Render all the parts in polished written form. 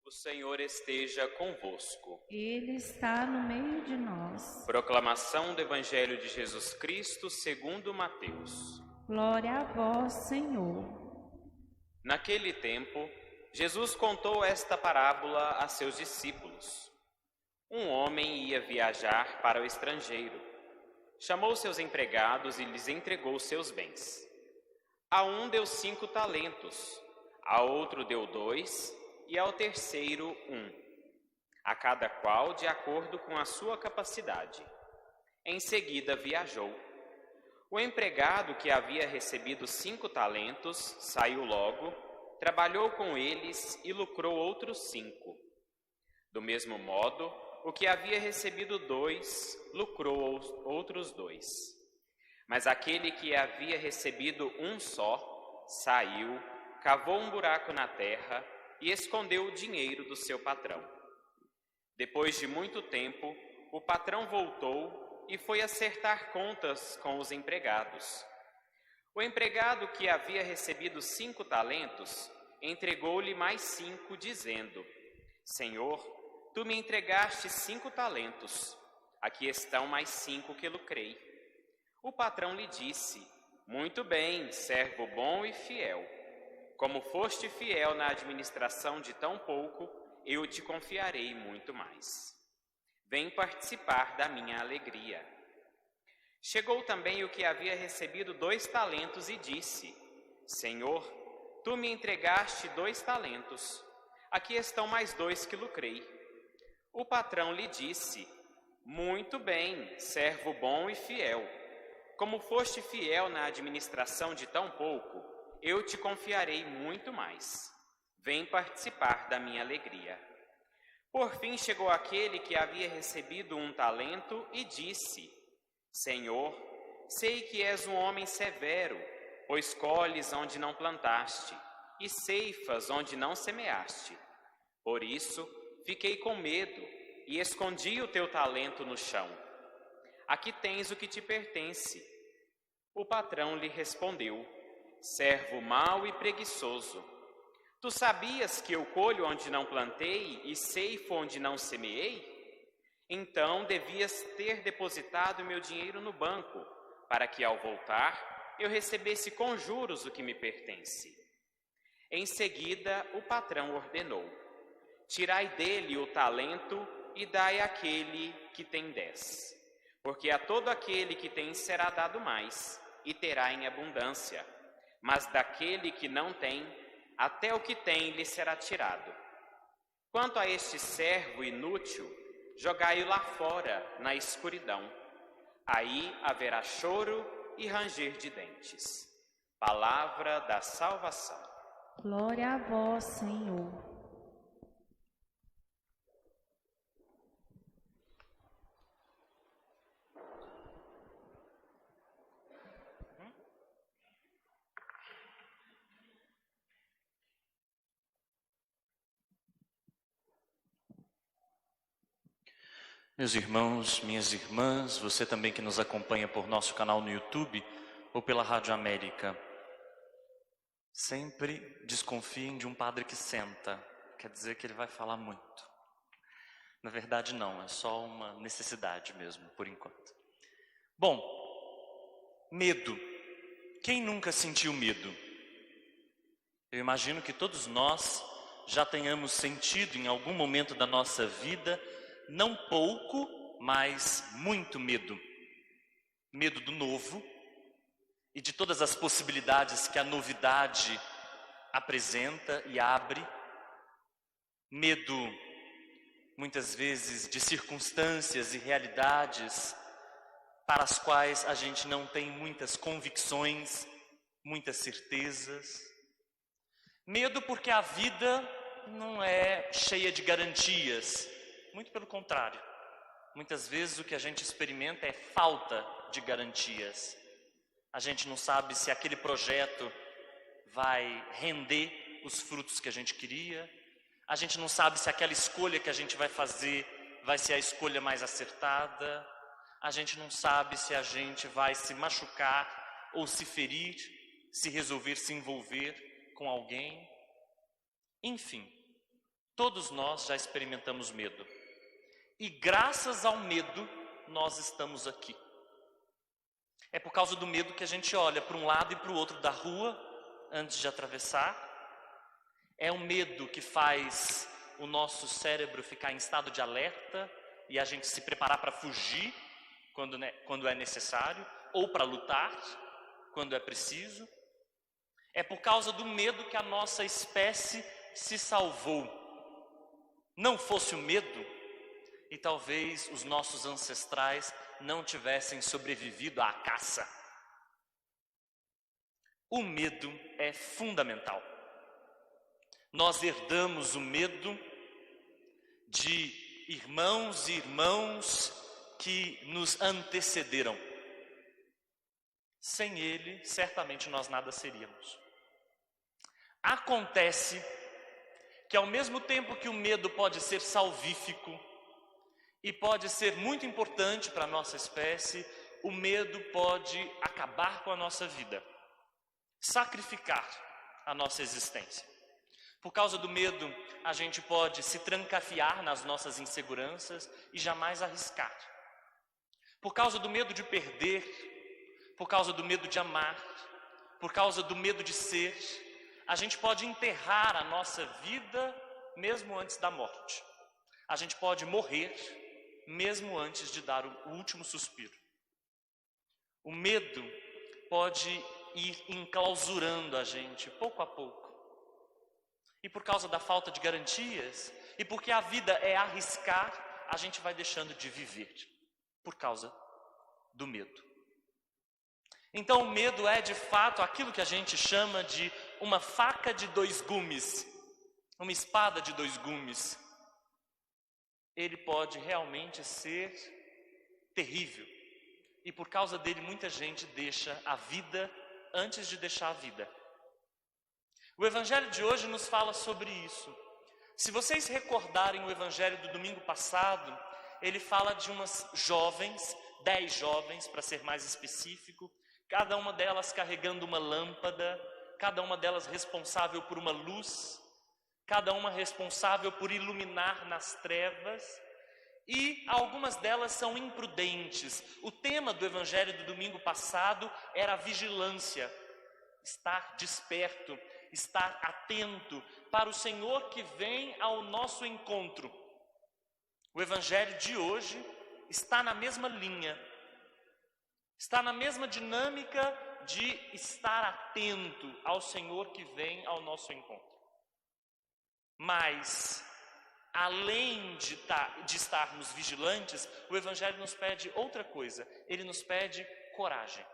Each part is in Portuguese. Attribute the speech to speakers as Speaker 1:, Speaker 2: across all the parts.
Speaker 1: O Senhor esteja convosco.
Speaker 2: Ele está no meio de nós.
Speaker 1: Proclamação do Evangelho de Jesus Cristo segundo Mateus.
Speaker 2: Glória a vós, Senhor.
Speaker 1: Naquele tempo, Jesus contou esta parábola a seus discípulos. Um homem ia viajar para o estrangeiro. Chamou seus empregados e lhes entregou seus bens. A um deu 5 talentos, a outro deu 2 e ao terceiro 1, a cada qual de acordo com a sua capacidade. Em seguida viajou. O empregado que havia recebido 5 talentos saiu logo, trabalhou com eles e lucrou outros 5. Do mesmo modo, o que havia recebido 2 lucrou outros 2. Mas aquele que havia recebido 1 só saiu, cavou um buraco na terra e escondeu o dinheiro do seu patrão. Depois de muito tempo, o patrão voltou e foi acertar contas com os empregados. O empregado que havia recebido 5 talentos entregou-lhe mais 5, dizendo: Senhor, tu me entregaste 5 talentos, aqui estão mais 5 que lucrei. O patrão lhe disse: Muito bem, servo bom e fiel. Como foste fiel na administração de tão pouco, eu te confiarei muito mais. Vem participar da minha alegria. Chegou também o que havia recebido 2 talentos e disse: Senhor, tu me entregaste 2 talentos. Aqui estão mais 2 que lucrei. O patrão lhe disse: Muito bem, servo bom e fiel. Como foste fiel na administração de tão pouco, eu te confiarei muito mais. Vem participar da minha alegria. Por fim chegou aquele que havia recebido 1 talento e disse: Senhor, sei que és um homem severo, pois colhes onde não plantaste e ceifas onde não semeaste. Por isso fiquei com medo e escondi o teu talento no chão. Aqui tens o que te pertence. O patrão lhe respondeu: Servo mau e preguiçoso, tu sabias que eu colho onde não plantei e ceifo onde não semeei? Então devias ter depositado meu dinheiro no banco, para que ao voltar eu recebesse com juros o que me pertence. Em seguida o patrão ordenou: Tirai dele o talento e dai àquele que tem 10, porque a todo aquele que tem será dado mais, e terá em abundância. Mas daquele que não tem, até o que tem lhe será tirado. Quanto a este servo inútil, jogai-o lá fora, na escuridão. Aí haverá choro e ranger de dentes. Palavra da salvação.
Speaker 2: Glória a vós, Senhor.
Speaker 3: Meus irmãos, minhas irmãs, você também que nos acompanha por nosso canal no YouTube ou pela Rádio América, sempre desconfiem de um padre que senta, quer dizer que ele vai falar muito. Na verdade não, é só uma necessidade mesmo, por enquanto. Bom, medo. Quem nunca sentiu medo? Eu imagino que todos nós já tenhamos sentido em algum momento da nossa vida não pouco, mas muito medo. Medo do novo e de todas as possibilidades que a novidade apresenta e abre. Medo, muitas vezes, de circunstâncias e realidades para as quais a gente não tem muitas convicções, muitas certezas. Medo porque a vida não é cheia de garantias. Muito pelo contrário, muitas vezes o que a gente experimenta é falta de garantias. A gente não sabe se aquele projeto vai render os frutos que a gente queria. A gente não sabe se aquela escolha que a gente vai fazer vai ser a escolha mais acertada. A gente não sabe se a gente vai se machucar ou se ferir, se resolver se envolver com alguém. Enfim, Todos nós já experimentamos medo. E graças ao medo, nós estamos aqui. É por causa do medo que a gente olha para um lado e para o outro da rua antes de atravessar. É um medo que faz o nosso cérebro ficar em estado de alerta e a gente se preparar para fugir quando é necessário, ou para lutar quando é preciso. É por causa do medo que a nossa espécie se salvou. Não fosse o medo, e talvez os nossos ancestrais não tivessem sobrevivido à caça. O medo é fundamental. Nós herdamos o medo de irmãos e irmãs que nos antecederam. Sem ele, certamente nós nada seríamos. Acontece que ao mesmo tempo que o medo pode ser salvífico e pode ser muito importante para a nossa espécie, o medo pode acabar com a nossa vida, sacrificar a nossa existência. Por causa do medo, a gente pode se trancafiar nas nossas inseguranças e jamais arriscar. Por causa do medo de perder, por causa do medo de amar, por causa do medo de ser, a gente pode enterrar a nossa vida mesmo antes da morte. A gente pode morrer mesmo antes de dar o último suspiro. O medo pode ir enclausurando a gente pouco a pouco. E por causa da falta de garantias, e porque a vida é arriscar, a gente vai deixando de viver por causa do medo. Então o medo é de fato aquilo que a gente chama de uma faca de dois gumes, uma espada de dois gumes. Ele pode realmente ser terrível. E por causa dele muita gente deixa a vida antes de deixar a vida. O Evangelho de hoje nos fala sobre isso. Se vocês recordarem o Evangelho do domingo passado, ele fala de umas jovens, 10 jovens para ser mais específico, cada uma delas carregando uma lâmpada, cada uma delas responsável por uma luz, cada uma responsável por iluminar nas trevas, e algumas delas são imprudentes. O tema do Evangelho do domingo passado era a vigilância, estar desperto, estar atento para o Senhor que vem ao nosso encontro. O Evangelho de hoje está na mesma linha, está na mesma dinâmica de estar atento ao Senhor que vem ao nosso encontro. Mas, além de estarmos vigilantes, o Evangelho nos pede outra coisa, ele nos pede coragem.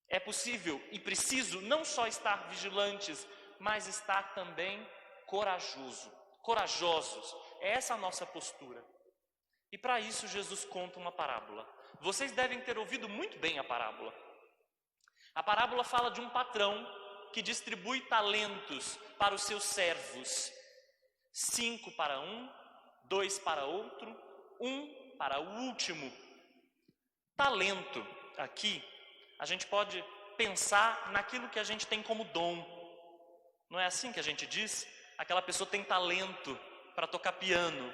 Speaker 3: É possível e preciso não só estar vigilantes, mas estar também corajosos. É essa a nossa postura. E para isso Jesus conta uma parábola. Vocês devem ter ouvido muito bem a parábola. A parábola fala de um patrão que distribui talentos para os seus servos. 5 para um, 2 para outro, 1 para o último. Talento, aqui, a gente pode pensar naquilo que a gente tem como dom. Não é assim que a gente diz? Aquela pessoa tem talento para tocar piano.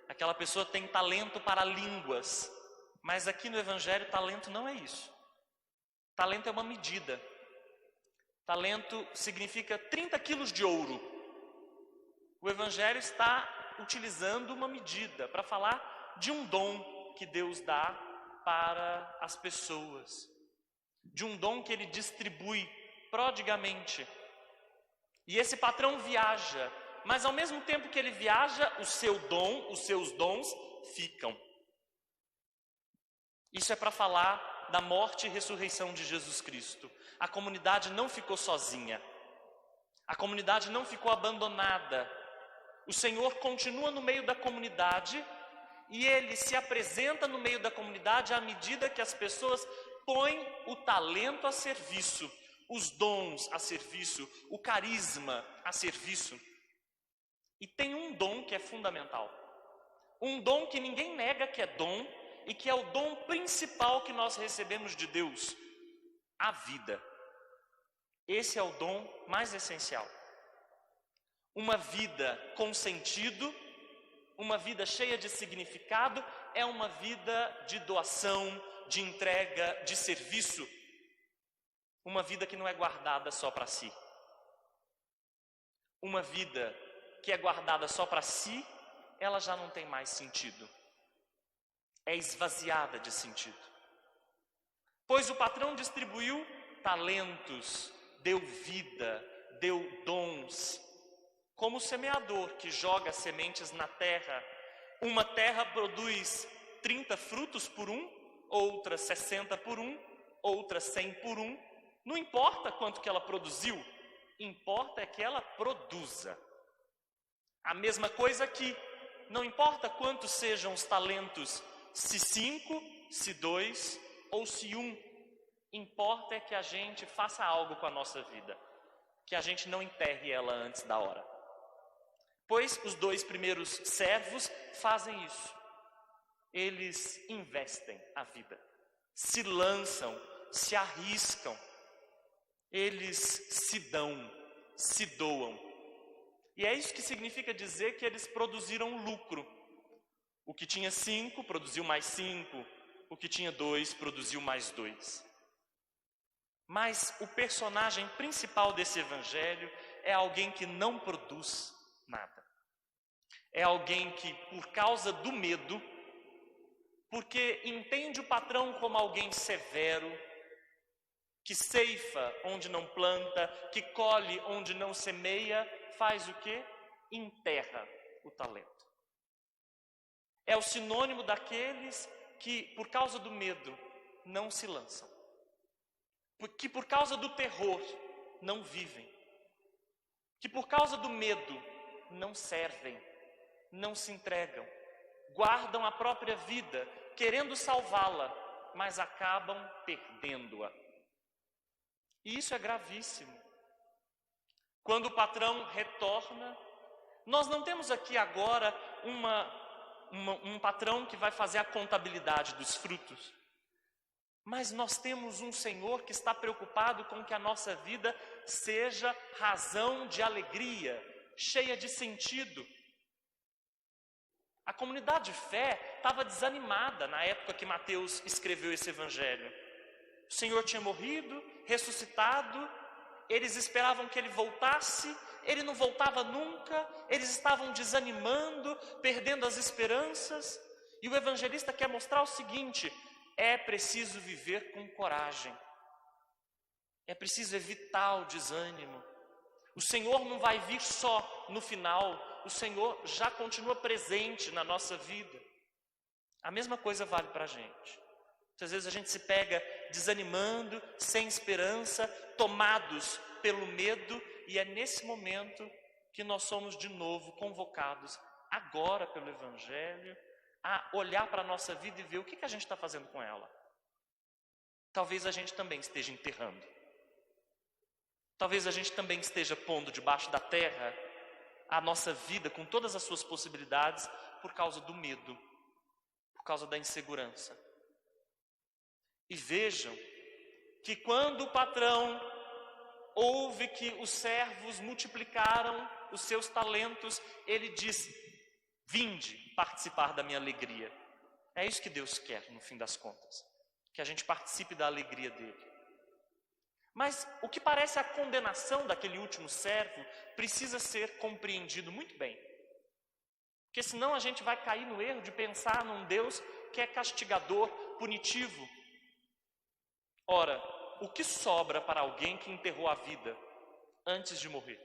Speaker 3: Aquela pessoa tem talento para línguas. Mas aqui no Evangelho, talento não é isso. Talento é uma medida. Talento significa 30 quilos de ouro. O Evangelho está utilizando uma medida para falar de um dom que Deus dá para as pessoas. De um dom que ele distribui prodigamente. E esse patrão viaja, mas ao mesmo tempo que ele viaja, os seus dons ficam. Isso é para falar da morte e ressurreição de Jesus Cristo. A comunidade não ficou sozinha. A comunidade não ficou abandonada. O Senhor continua no meio da comunidade e ele se apresenta no meio da comunidade à medida que as pessoas põem o talento a serviço, os dons a serviço, o carisma a serviço. E tem um dom que é fundamental. Um dom que ninguém nega que é dom e que é o dom principal que nós recebemos de Deus, a vida. Esse é o dom mais essencial. Uma vida com sentido, uma vida cheia de significado, é uma vida de doação, de entrega, de serviço. Uma vida que não é guardada só para si. Uma vida que é guardada só para si, ela já não tem mais sentido. É esvaziada de sentido. Pois o patrão distribuiu talentos, deu vida, deu dons. Como o semeador que joga sementes na terra. Uma terra produz 30 frutos por um, outra 60 por um, outra 100 por um. Não importa quanto que ela produziu, importa é que ela produza. A mesma coisa aqui, não importa quantos sejam os talentos, se 5, se 2 ou se 1. Importa é que a gente faça algo com a nossa vida, que a gente não enterre ela antes da hora. Pois os 2 primeiros servos fazem isso. Eles investem a vida, se lançam, se arriscam. Eles se dão, se doam. E é isso que significa dizer que eles produziram lucro. O que tinha 5 produziu mais 5, o que tinha 2 produziu mais 2. Mas o personagem principal desse evangelho é alguém que não produz nada. É alguém que, por causa do medo, porque entende o patrão como alguém severo, que ceifa onde não planta, que colhe onde não semeia, faz o quê? Enterra o talento. É o sinônimo daqueles que, por causa do medo, não se lançam. Que por causa do terror, não vivem. Que por causa do medo, não servem, não se entregam. Guardam a própria vida, querendo salvá-la, mas acabam perdendo-a. E isso é gravíssimo. Quando o patrão retorna, nós não temos aqui agora um patrão que vai fazer a contabilidade dos frutos. Mas nós temos um Senhor que está preocupado com que a nossa vida seja razão de alegria, cheia de sentido. A comunidade de fé estava desanimada na época que Mateus escreveu esse evangelho. O Senhor tinha morrido, ressuscitado, eles esperavam que ele voltasse, ele não voltava nunca, eles estavam desanimando, perdendo as esperanças. E o evangelista quer mostrar o seguinte: é preciso viver com coragem, é preciso evitar o desânimo. O Senhor não vai vir só no final, o Senhor já continua presente na nossa vida. A mesma coisa vale para a gente. Muitas vezes a gente se pega desanimando, sem esperança, tomados pelo medo, e é nesse momento que nós somos de novo convocados, agora pelo Evangelho, a olhar para a nossa vida e ver o que a gente está fazendo com ela. Talvez a gente também esteja enterrando. Talvez a gente também esteja pondo debaixo da terra a nossa vida com todas as suas possibilidades por causa do medo, por causa da insegurança. E vejam que quando o patrão ouve que os servos multiplicaram os seus talentos, ele diz: vinde participar da minha alegria. É isso que Deus quer, no fim das contas, que a gente participe da alegria dele. Mas o que parece a condenação daquele último servo precisa ser compreendido muito bem. Porque senão a gente vai cair no erro de pensar num Deus que é castigador, punitivo. Ora, o que sobra para alguém que enterrou a vida antes de morrer?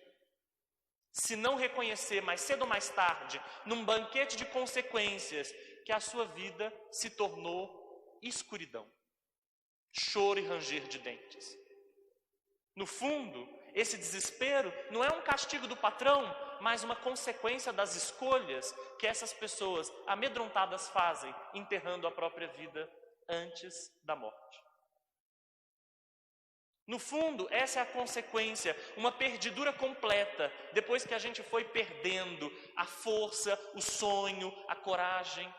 Speaker 3: Se não reconhecer mais cedo ou mais tarde, num banquete de consequências, que a sua vida se tornou escuridão, choro e ranger de dentes. No fundo, esse desespero não é um castigo do patrão, mas uma consequência das escolhas que essas pessoas amedrontadas fazem, enterrando a própria vida antes da morte. No fundo, essa é a consequência, uma perdidura completa, depois que a gente foi perdendo a força, o sonho, a coragem.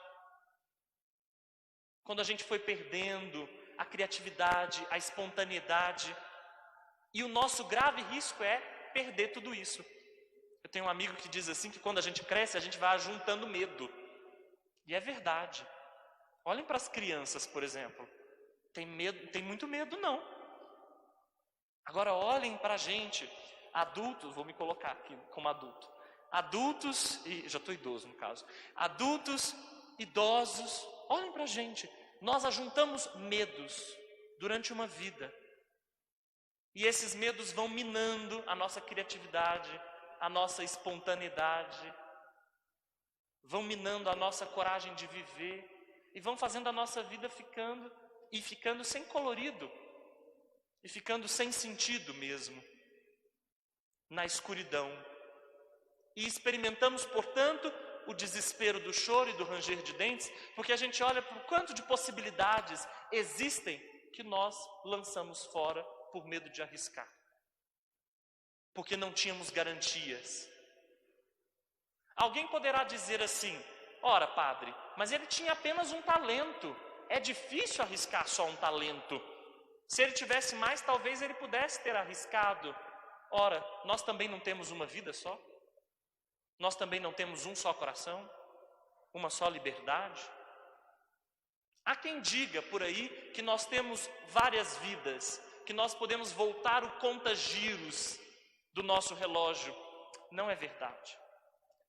Speaker 3: Quando a gente foi perdendo a criatividade, a espontaneidade. E o nosso grave risco é perder tudo isso. Eu tenho um amigo que diz assim que quando a gente cresce, a gente vai juntando medo. E é verdade. Olhem para as crianças, por exemplo. Tem muito medo, não. Agora olhem para a gente, adultos, vou me colocar aqui como adulto. Adultos, e já estou idoso no caso. Adultos, idosos, olhem para a gente. Nós ajuntamos medos durante uma vida. E esses medos vão minando a nossa criatividade, a nossa espontaneidade, vão minando a nossa coragem de viver e vão fazendo a nossa vida ficando sem colorido e ficando sem sentido mesmo, na escuridão. E experimentamos, portanto, o desespero do choro e do ranger de dentes, porque a gente olha para o quanto de possibilidades existem que nós lançamos fora por medo de arriscar. Porque não tínhamos garantias. Alguém poderá dizer assim: ora, padre, mas ele tinha apenas um talento. É difícil arriscar só um talento. Se ele tivesse mais, talvez ele pudesse ter arriscado. Ora, nós também não temos uma vida só? Nós também não temos um só coração? Uma só liberdade? Há quem diga por aí que nós temos várias vidas, que nós podemos voltar o conta-giros do nosso relógio. Não é verdade.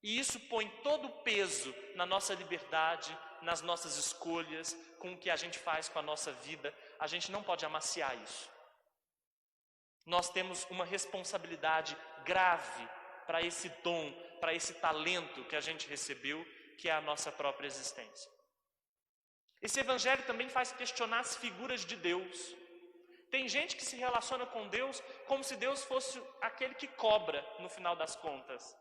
Speaker 3: E isso põe todo o peso na nossa liberdade, nas nossas escolhas, com o que a gente faz com a nossa vida. A gente não pode amaciar isso. Nós temos uma responsabilidade grave para esse dom, para esse talento que a gente recebeu, que é a nossa própria existência. Esse evangelho também faz questionar as figuras de Deus. Tem gente que se relaciona com Deus como se Deus fosse aquele que cobra no final das contas.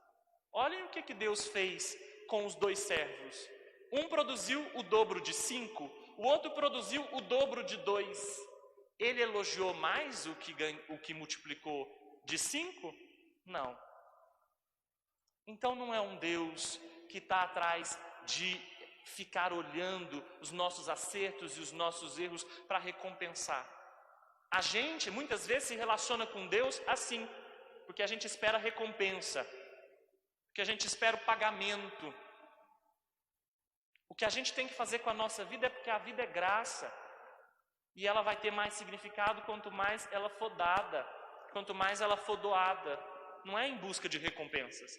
Speaker 3: Olhem o que Deus fez com os 2 servos. Um produziu o dobro de 5, o outro produziu o dobro de 2. Ele elogiou mais o que multiplicou de 5? Não. Então não é um Deus que está atrás de ficar olhando os nossos acertos e os nossos erros para recompensar. A gente muitas vezes se relaciona com Deus assim, porque a gente espera recompensa, porque a gente espera o pagamento. O que a gente tem que fazer com a nossa vida é porque a vida é graça. E ela vai ter mais significado quanto mais ela for dada, quanto mais ela for doada. Não é em busca de recompensas.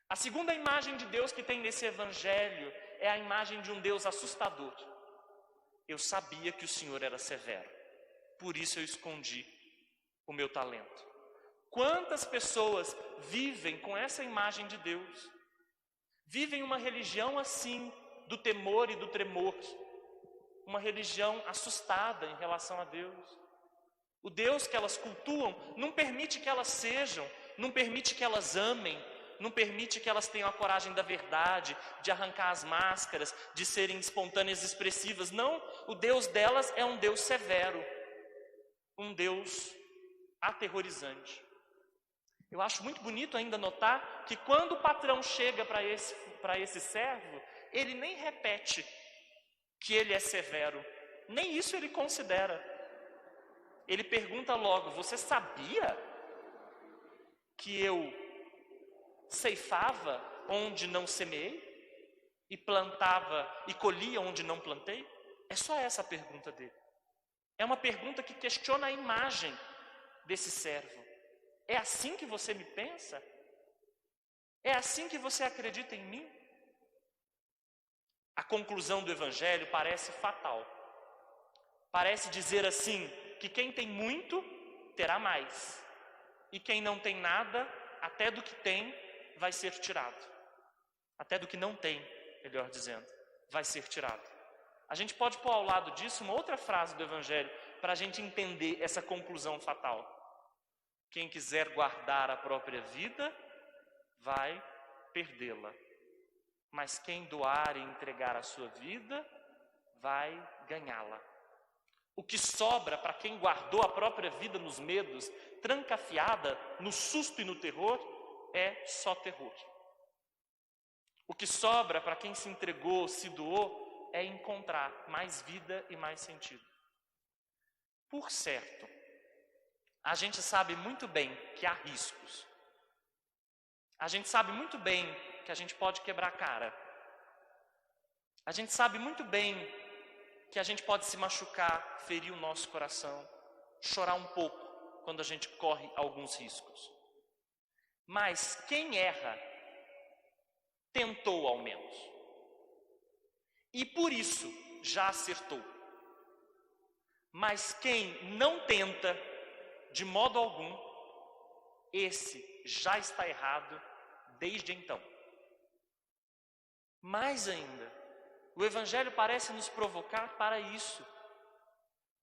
Speaker 3: A segunda imagem de Deus que tem nesse evangelho é a imagem de um Deus assustador. Eu sabia que o Senhor era severo, por isso eu escondi o meu talento. Quantas pessoas vivem com essa imagem de Deus? Vivem uma religião assim, do temor e do tremor. Uma religião assustada em relação a Deus. O Deus que elas cultuam não permite que elas sejam, não permite que elas amem, não permite que elas tenham a coragem da verdade, de arrancar as máscaras, de serem espontâneas e expressivas. Não, o Deus delas é um Deus severo, um Deus aterrorizante. Eu acho muito bonito ainda notar que quando o patrão chega para esse servo, ele nem repete que ele é severo, nem isso ele considera. Ele pergunta logo: você sabia que eu ceifava onde não semeei? E plantava e colhia onde não plantei? É só essa a pergunta dele. É uma pergunta que questiona a imagem desse servo. É assim que você me pensa? É assim que você acredita em mim? A conclusão do evangelho parece fatal. Parece dizer assim, que quem tem muito, terá mais. E quem não tem nada, até do que tem, vai ser tirado. Até do que não tem, melhor dizendo, vai ser tirado. A gente pode pôr ao lado disso uma outra frase do evangelho, para a gente entender essa conclusão fatal. Quem quiser guardar a própria vida, vai perdê-la. Mas quem doar e entregar a sua vida, vai ganhá-la. O que sobra para quem guardou a própria vida nos medos, trancafiada no susto e no terror, é só terror. O que sobra para quem se entregou, se doou, é encontrar mais vida e mais sentido. Por certo, a gente sabe muito bem que há riscos. A gente sabe muito bem que a gente pode quebrar a cara. A gente sabe muito bem que a gente pode se machucar, ferir o nosso coração, chorar um pouco quando a gente corre alguns riscos. Mas quem erra, tentou ao menos. E por isso já acertou. Mas quem não tenta, de modo algum, esse já está errado desde então. Mais ainda, o Evangelho parece nos provocar para isso.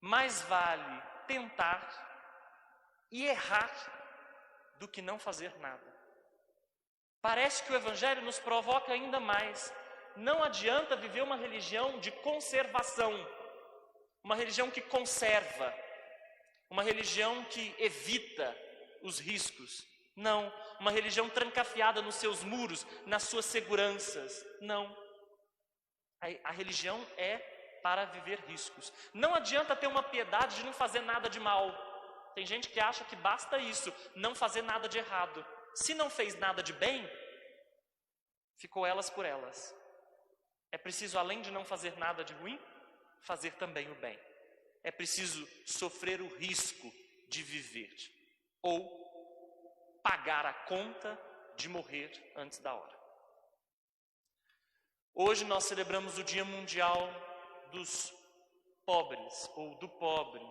Speaker 3: Mais vale tentar e errar do que não fazer nada. Parece que o Evangelho nos provoca ainda mais. Não adianta viver uma religião de conservação, uma religião que conserva, uma religião que evita os riscos. Não, uma religião trancafiada nos seus muros, nas suas seguranças. Não. A religião é para viver riscos. Não adianta ter uma piedade de não fazer nada de mal. Tem gente que acha que basta isso, não fazer nada de errado. Se não fez nada de bem, ficou elas por elas. É preciso, além de não fazer nada de ruim, fazer também o bem. É preciso sofrer o risco de viver ou pagar a conta de morrer antes da hora. Hoje nós celebramos o Dia Mundial dos Pobres, ou do Pobre.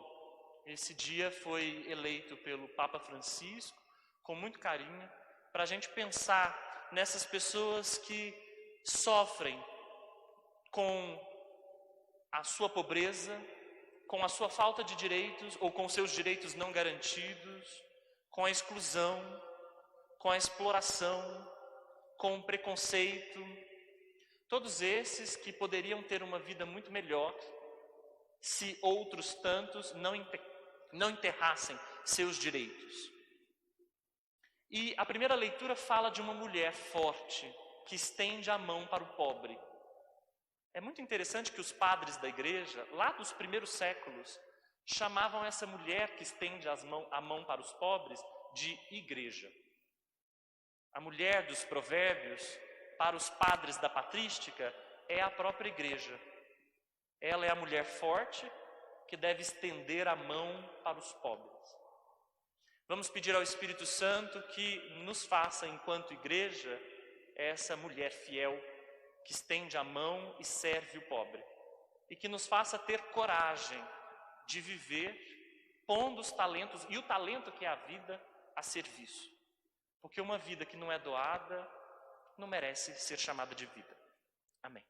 Speaker 3: Esse dia foi eleito pelo Papa Francisco, com muito carinho, para a gente pensar nessas pessoas que sofrem com a sua pobreza, com a sua falta de direitos, ou com seus direitos não garantidos, com a exclusão, com a exploração, com o preconceito. Todos esses que poderiam ter uma vida muito melhor se outros tantos não enterrassem seus direitos. E a primeira leitura fala de uma mulher forte que estende a mão para o pobre. É muito interessante que os padres da igreja, lá dos primeiros séculos, chamavam essa mulher que estende a mão para os pobres de igreja. A mulher dos provérbios, para os padres da patrística, é a própria igreja. Ela é a mulher forte que deve estender a mão para os pobres. Vamos pedir ao Espírito Santo que nos faça, enquanto igreja, essa mulher fiel que estende a mão e serve o pobre. E que nos faça ter coragem de viver pondo os talentos, e o talento que é a vida, a serviço. Porque uma vida que não é doada não merece ser chamada de vida. Amém.